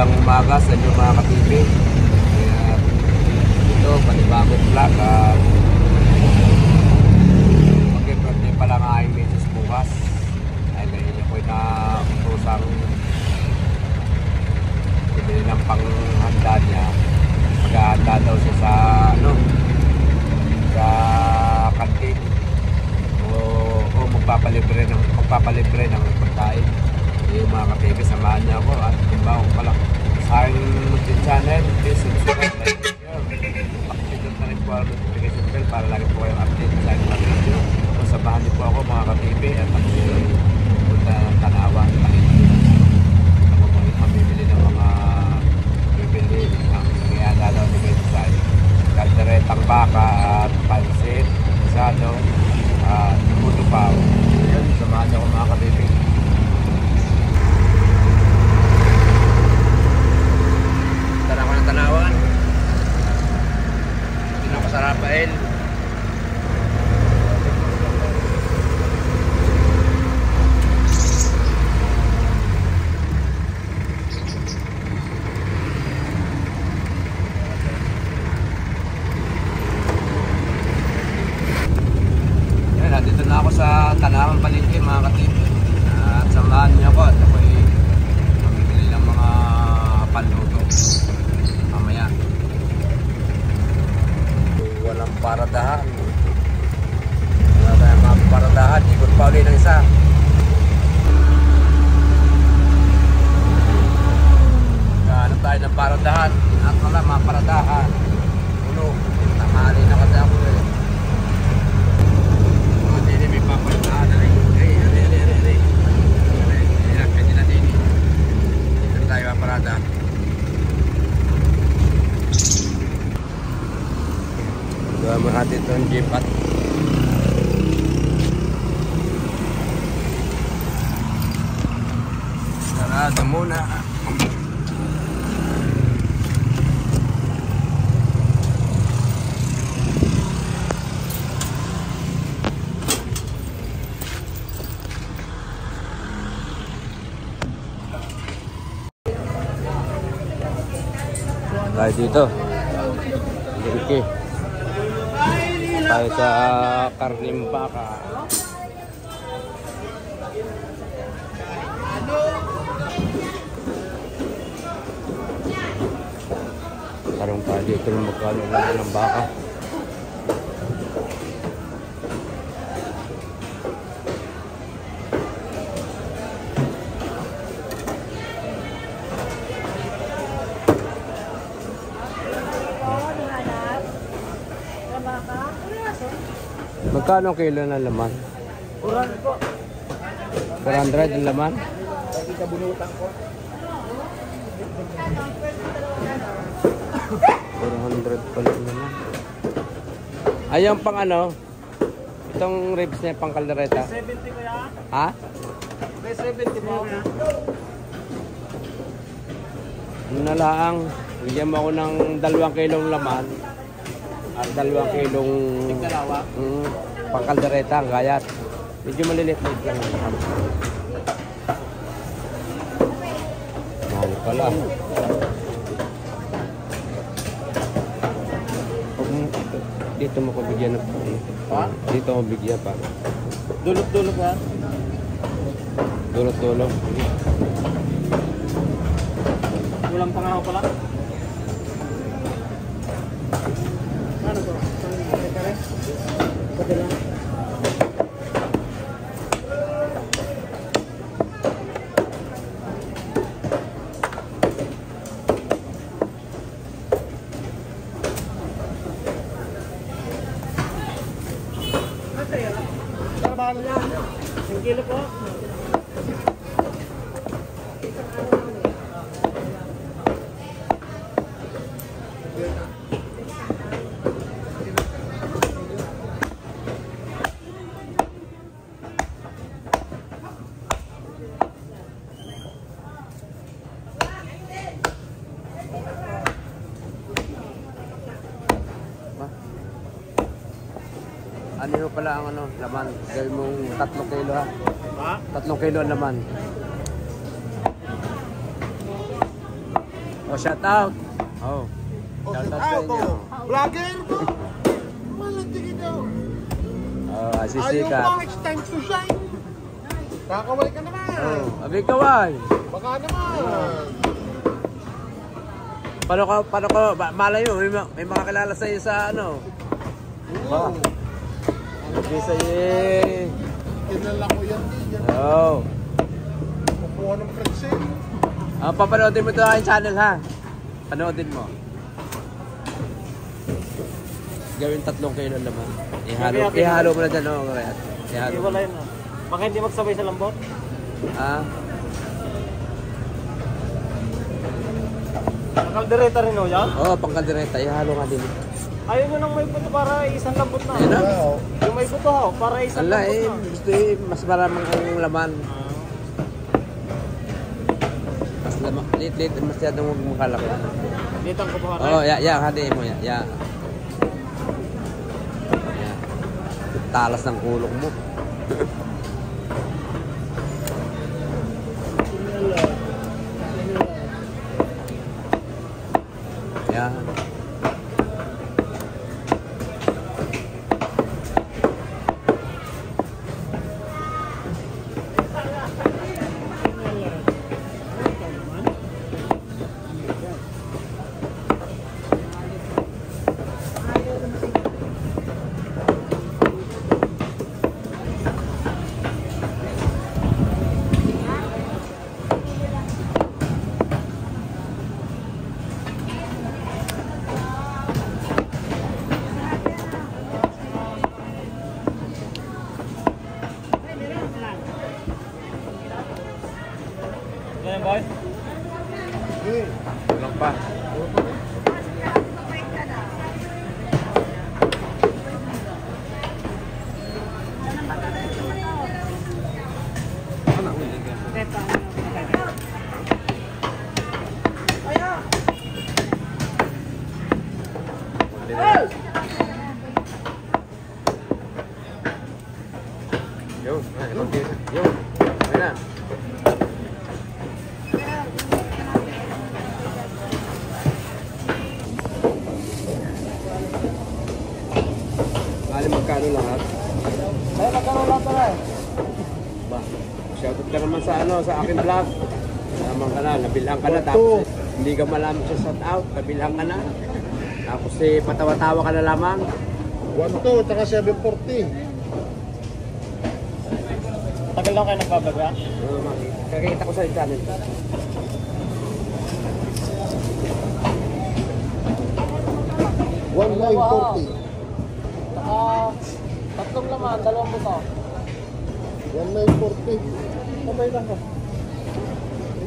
Magandang umaga sa inyo mga ka-TV. Ito, panibagong vlog. Mag-birthday pala nga ay meses bukas. Ay ngayon ako'y na-usang bibili ng panghanda niya. Maghahanda daw siya sa sa kantin. O magpapalibre ng pagkain. Yung mga ka-TV, samahan niya ako at timbaw ko pala sa aking YouTube channel. Please subscribe, like, share. Pakipindot na rin po ang notification bell para lagi po kayong update sa aking mga video. So samahan niyo po ako mga ka-TV at punta ng Tanawan. Ako po yung mamimili ng mga bibili ng iyadalaw ni Medicine. Kalderetang baka at pansit, isado at puto pao. Yun, samahan niyo ako mga ka-TV. Tanawan. Dito ako sa Rafael. Yan, nandito na ako sa Tanawan Palengke mga ka-TV. At samahan niyo ako at ako'y mamimili ng mga panluto. Walang paradahan. Wala tayong mga paradahan. Ikot pa ulit ng isa. Ano tayo ng paradahan? At wala mga paradahan. Ulo. Tamali na kasi ako eh. Hindi may paparadahan na rin. Pwede na din. Dito tayo paparadahan. Mahati itong jeep at sarado muna. Tayo dito. Okay. Tayo sa karning baka. Tarong tayo dito ng magkano lang ng baka. Magkano kilo ng laman? 400 po. 400 yung laman? Lagi sa bunutan ko. 400 pala yung laman. Ayun pang ano? Itong ribs niya pang kaldereta? 70 ko yan. Ha? 70 po. Ano na lang? Bigyan mo ako ng 2 kilong laman. At 2 kilong pang kaldereta, ang gayat. Medyo maliliit lang. Mahal pala. Dito mo ko bigyan ng Ha? Dito mo bigyan pa. Dulot-dulot ba? Dulot-dulot. Walang pangaw pala. Ano po? Kare? Padala. Trabaho niya. 1 kilo po. Ano pala ang ano, laman? Gawin mong 3 kilo ha? Ha? 3 kilo ang laman. Oh, shout out. Oh. O, Shout shout out sa out, inyo. o. Vlogger ko. Malatigin daw. Oh, Ayaw asisikat. pa, it's time to shine. Kakaway ka naman. Oh, abi kaway. Baka naman. Paano ko, malay mo, may makakilala sa'yo sa ano. Ba? Hindi sa'yo eh. Kinala ko yan. Oh. Kukuha ng pretzel. Papanoodin mo ito aking channel ha. Panoodin mo. Gawin 3 kilo naman. Ihalo mo na dyan, oh, Rayat. Ihalo. Wala yun na. Baka hindi magsabay sa lambot? Ah? Nakaldereta rin o yan? Oo, pangkaldereta. Ihalo nga din. Ayaw nyo nang may buto para isang lambot na. Ayun na. Wow. Yung may buto ho, para isang Ala lambot eh, na. gusto eh, mas maraming ang laman. Mas laman, lit, masyadong huwag mong kalaki. Dito ang kupuha Oo, hadiin mo, ya. Talas ng kulong mo. Yan. Ganyan boy? Kulang pa. Yo, yo, na. Bali magkano lahat? Ay, magkano lang pala eh? Ba, shoutout ka naman sa sa akin vlog. Naman ka na, nabilhan ka na, tapos hindi ka malaman sa shout out, nabilhan ka na. Tapos patawa-tawa ka na lamang. 1-2, tsaka 740. Tagal lang kayo nagbablog ha? Kakita ko sa channel. 1940. Saka, tatlong laman, 2 buto. 1940. Sabay lang ko.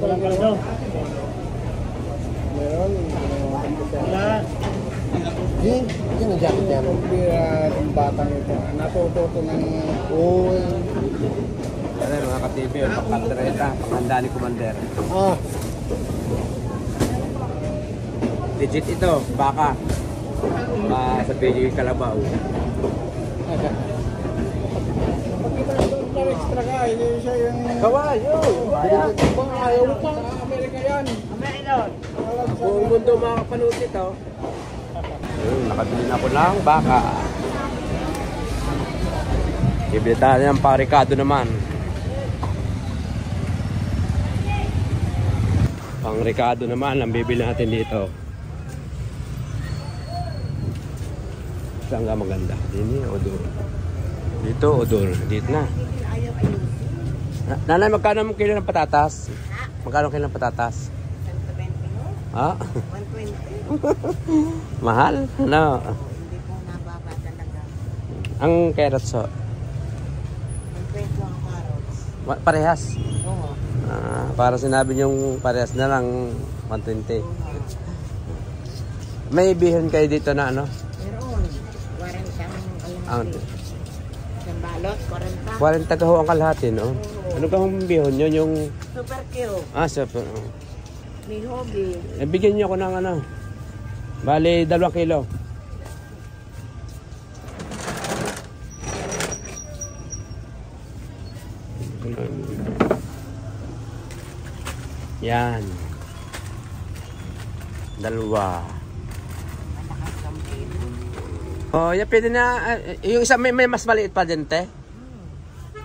Walang gano'n daw. Meron. Wala. Yun ang jacket niya. Yung batang ito. Natututo ng... Uy. Ano mga ka-TV, pangkaldereta, panghanda ni Commander. Ah. Legit ito, baka. Sa PG Kalabaw. Extra ka, hindi siya yung... Kawayo! Ayaw mo pa. Amerika yan. Amerika yan. Buong mundo makakapanood ito. Nakabili na ko ng baka. Bibili tayo ng parikado naman. Pang Ricardo naman ang bibili natin dito. Saan ka maganda? Dini, Odor. Dito, Odor. Dito na. Nanay, magkano ang kilo ng patatas? Magkano ang kilo ng patatas? 120. Ha? 120. Mahal? Ano? Hindi po nababa talaga. Ang carrots ho? 120 ang carrots. Parehas? Oo. Para sinabi niyong parehas na lang 120. May bihon kayo dito na ano? Meron. 40 ang isang balot, 40. 40 kaho ang kalahati, no? Ano kahong bihon yun? Yung... Super cute. Super. May hobby. Bigyan niyo ako ng ano? Bali, 2 kilo. Yan. Dalawa. Malakas ang baby. Oh, yeah, pwede na. Yung isa may mas maliit pa din, te.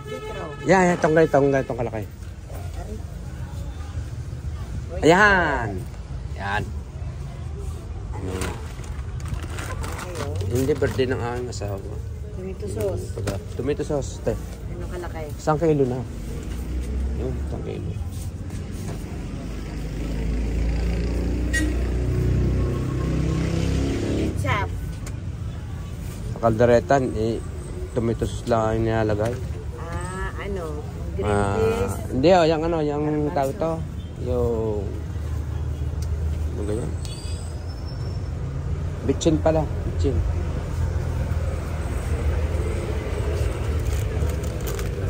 Litro. Yan, itong ganitong kalaki. Ayan. Yan. Hindi birthday ng aking asawa. Tomato sauce. Tomato sauce, te. Ano kalaki? 1 kilo na. Yung 1 kilo. Ketchup. Sa kalderetan, tomato sauce lang ang nilalagay. Ano? Green peas. Hindi, yung tawag to. Yung... Ano ganyan? Bitchin pala. Bitchin.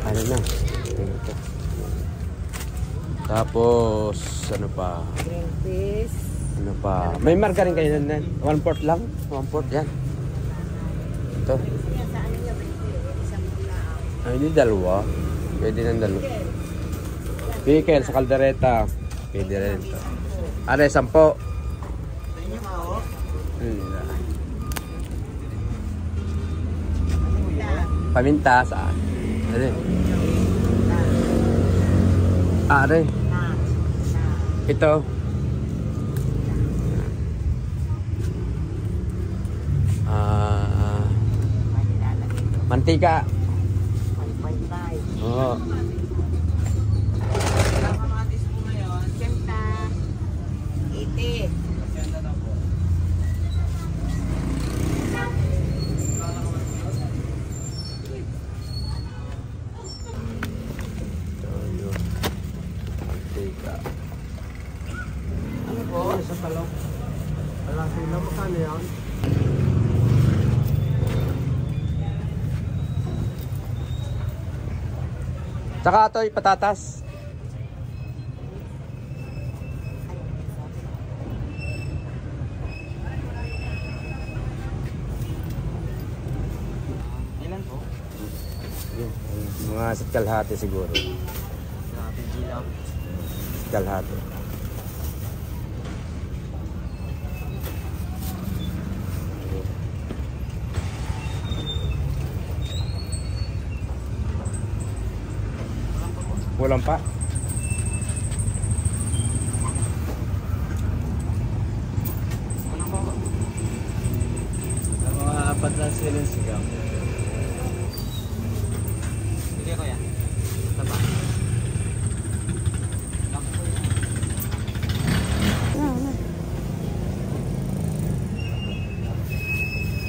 Ano na? Ito. Tapos, ano pa? Green peas. Ano pa? May margarine kayo nan. 1/4 lang. 1/4 yan. Ito. Sa ano niya? Isang pula. Ay, hindi dalawa. Pwede ng dalawa. Pickle sa kaldereta. Pwede rin ito. Ano, 10. Paminta saan? Ano? Are. Ito. Mantika. 1.5. Oo. Senta. 80. Toyo. Mantika. Ano po? Sa talong. Wala sila magkano yan? Tsaka ito, patatas. Ilan po? Mga sa kalahati siguro. Sa ating gilaw. Kalahati. Kulang pa? Mga 4 na silang sigaw. Sige ko yan. Taba.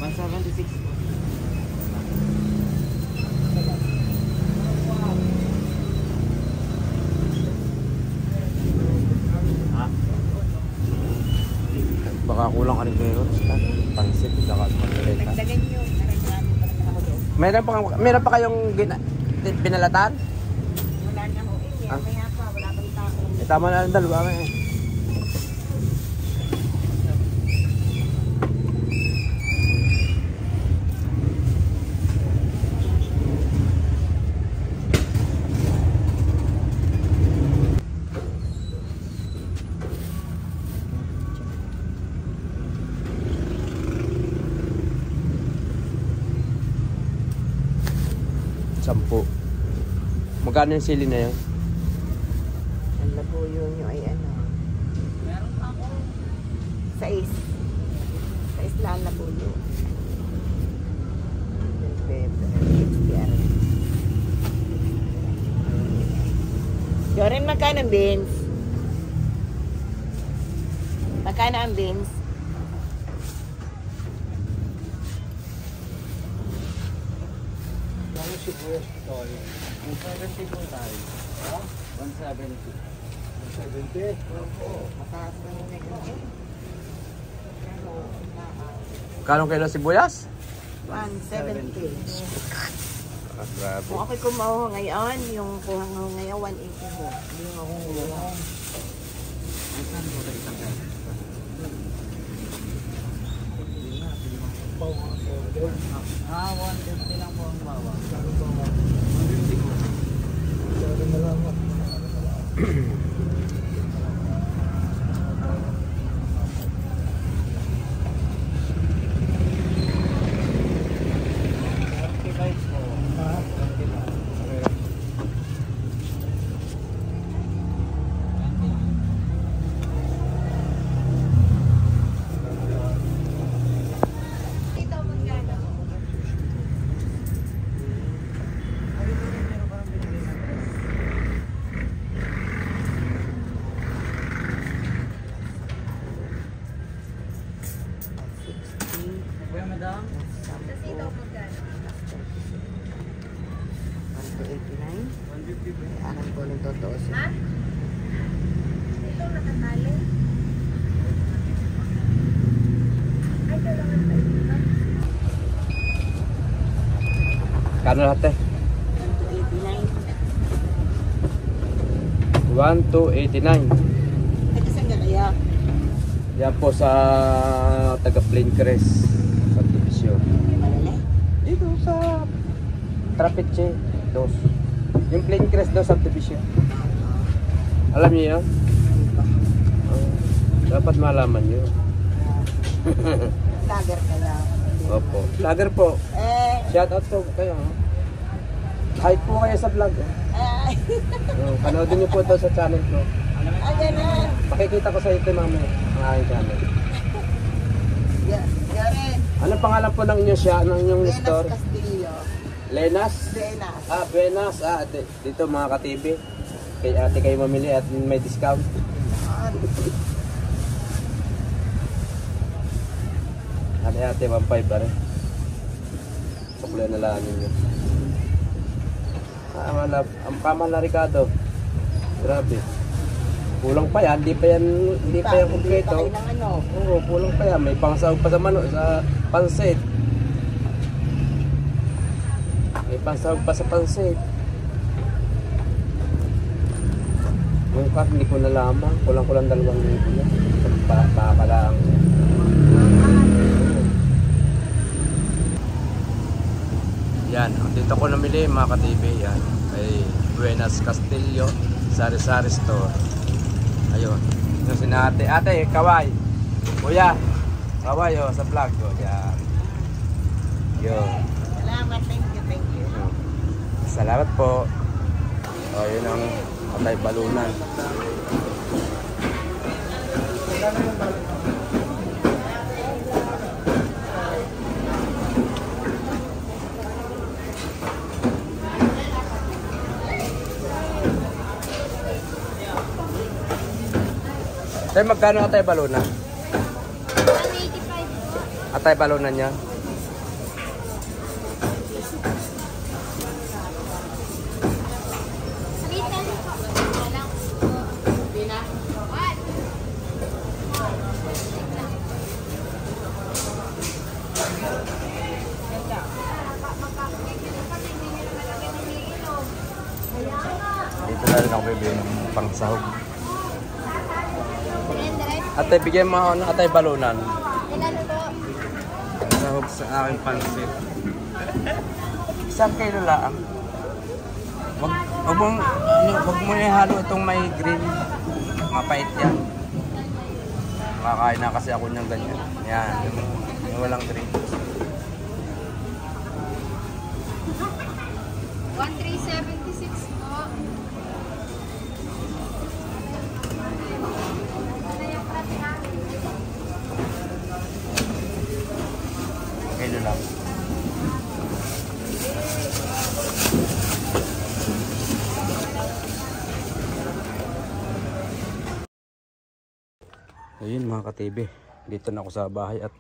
$176 po. Baka kulang ka rin kayo. Pansit, saka kaldereta. Dagdagan nyo. Marami pa naman ako doon. Meron pa kayong pinalatan? Wala na ho. Kaya pa. Wala pa rin tao. Tama na ang dalawa. Sampu. Magkano yung sili na yun? Ang labuyo nyo ay ano? 6. 6 lang labuyo. Yorin, magkano ang beans? Magkano ang beans? Ang sibuyas tol. 170 po tayo. 170. 170? Mataas na muna yun. Kanong kilo sibuyas? 170. Grabe. Kung ako'y kumaho ngayon, yung kuha ko ngayon, 180 ho. Hindi mo akong kuha. Ah, 150 lang po ang bawa. 12. Ha? Ito nakatali. Ay, kailangan tayo dito. Kano lahat eh? 89. 1,289. Ay, saan ka kaya? Yan po sa taga Plain Crest sa division. Malala. Dito sa Trapiche 2. Yung Plain Crest daw subdivision. Alam niyo yun? Dapat malaman niyo. Lager kaya. Opo. Vlogger po. Shout out po kayo. Hype po kayo sa vlog. Ay. Panoodin niyo po ito sa channel ko. Ay, ganun. Pakikita ko sa ito mamaya ang aking channel. Garen. Ano pangalan po ng inyo siya? Ng inyong Venas store? Castillo. Lenas? Venas. Buenas. Dito mga ka-TV. Kay ate kayo mamili at may discount. Ate 1.5 pa rin. Sukli na lang ninyo. Ang kamahal na Ricardo. Grabe. Kulang pa yan. Hindi pa yan kumpleto. Oo, kulang pa yan. May pangsahog pa sa sa pansit. May pangsahog pa sa pansit. Yung card, hindi ko nalaman. Kulang-kulang 2,000 yan. Pakakalaang. Yan, dito ko namili mga ka-TV. Yan, ay Buenas Castillo Sari-Sari Store. Ayun, yung sinate. Ate, kaway. Kuya, kaway sa vlog ko. Yan. Yun. Salamat, thank you. Salamat po. O, yun ang Atay Balunan. Tay, magkano Atay Balunan? 185 po. Atay Balunan niya? Salitan po. Walang Bina. What? Dito na rin ako bibili ng pangsahog. Direct. Ate, bigyan mo ako ng Atay Balunan. Ilan po? Pangsahog sa aking pansit. Isang kilo lang. Wag mo ihalo itong may green. Mapait yan. Makakain na kasi ako niyang ganyan. Yan, yung walang green. 1376 po. Kilo lang. Ayun mga ka-TV, dito na ako sa bahay at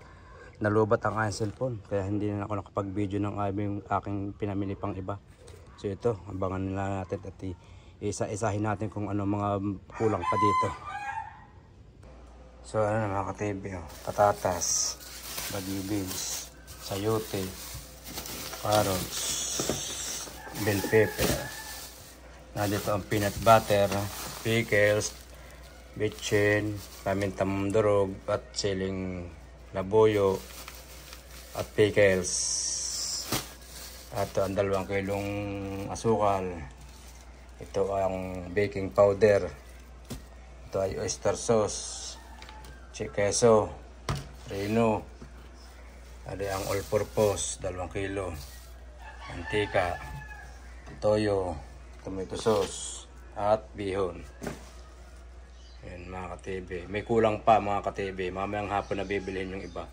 nalubat ang aking cellphone kaya hindi na ako nakapag-video ng aking pinamili pang iba. So ito, abangan nila natin at isa-isahin natin kung ano mga kulang pa dito. So ano na mga ka-TV, patatas, bagyo beans, sayote, carrots, bell pepper, na dito ang peanut butter, pickles, bitchin, pamintang durog at siling labuyo at pickles. At ang 2 kilong asukal. Ito ang baking powder. Ito ay oyster sauce, queso, reno. Ada ang all purpose 2 kilo. Mantika, toyo, tomato sauce at bihon. Ayan mga ka-TV. May kulang pa mga ka-TV. Mamayang hapon na bibilihin yung iba.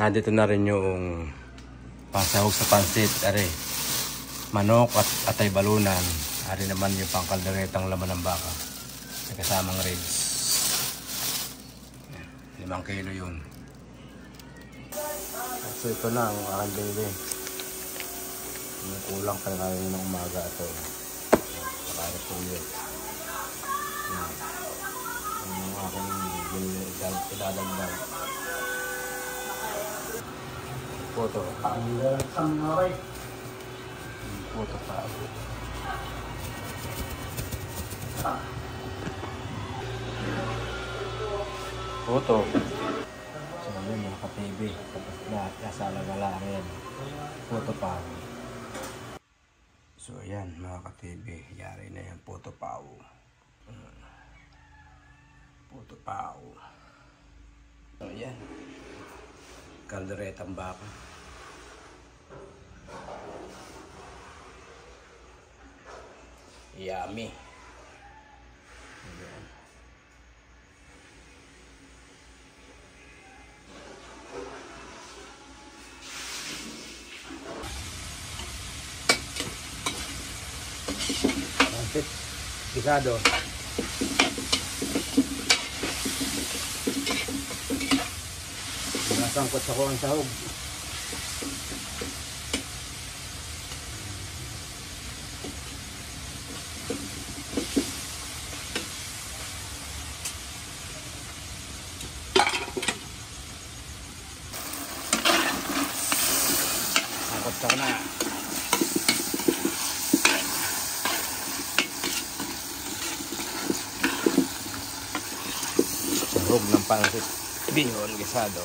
Nandito na rin yung pangsahog sa pansit. Are, manok at Atay Balunan. Are naman yung pangkalderetang laman ng baka. May kasamang ribs. 5 kilo yun. So ito na ang aking baby. May kulang pa kaya ng umaga ito. para 2 years. Yan. Ang aking idadagdag. Photo. Photo pa. Photo. So yun mga ka-TV. Tapos lahat nasa lagala rin. Photo pa. So yan mga ka-TV. Yari na yan. Photo pa. Photo pa. So yan. Kalderetang baka. Yummy. Ayan. Pansit. Pisado. Nasangkot sa kuwang sahog. Sangkot sa na. Sahog ng pansit. Bihon gisado.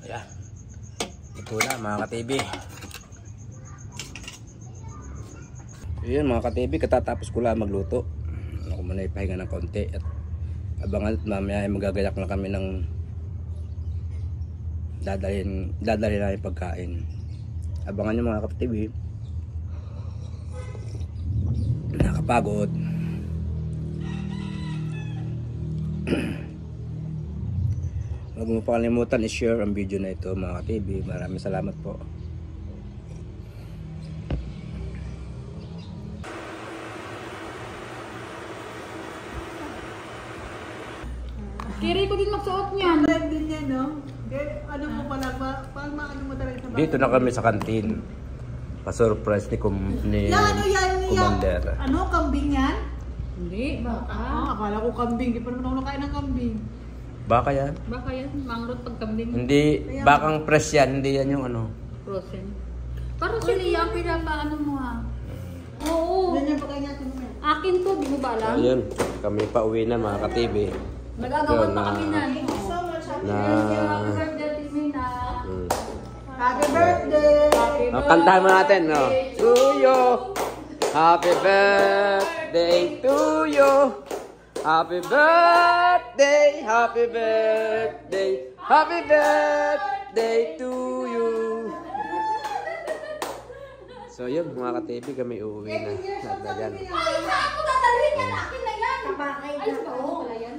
Ayan. Ito na mga ka-TV. Ayan mga ka-TV, katatapos ko lang magluto. Ako muna ipahinga ng konti at abangan at mamaya ay magagayak na kami ng dadalhin namin pagkain. Abangan nyo mga ka-TV. Nakapagod. Huwag mo pa kalimutan i-share ang video na ito mga ka-TV. Maraming salamat po. Kiri ko din magsuot niyan. Red din yan, no? Ano mo pala ba? Paano maano mo talaga sa bahay? Dito na kami sa kantin. Pa-surprise ni Commander. Ano, kambing yan? Hindi, baka. Akala ko kambing. Di pa naman ako nakain ng kambing. Baka yan? Baka yan, mangrot pag kambing. Hindi, bakang press yan. Hindi yan yung ano. Frozen. Parang sili yung pinapaano mo ha. Oo. Yan yung pagkain natin mo. Akin to, di mo ba alam? Ayun, kami pa uwi na mga ka-TV. Nagagawa pa kami na. Na Birthday, Timina. Happy birthday! kantahan mo natin, no? To you. Happy birthday to you. Happy birthday, happy birthday, happy birthday to you. So yun mga ka-TV, kami uuwi na. Nagdagan. Ay, saan ko dadalhin yan? Akin na yan. Bakit? Ay, ba? Oo, wala yan.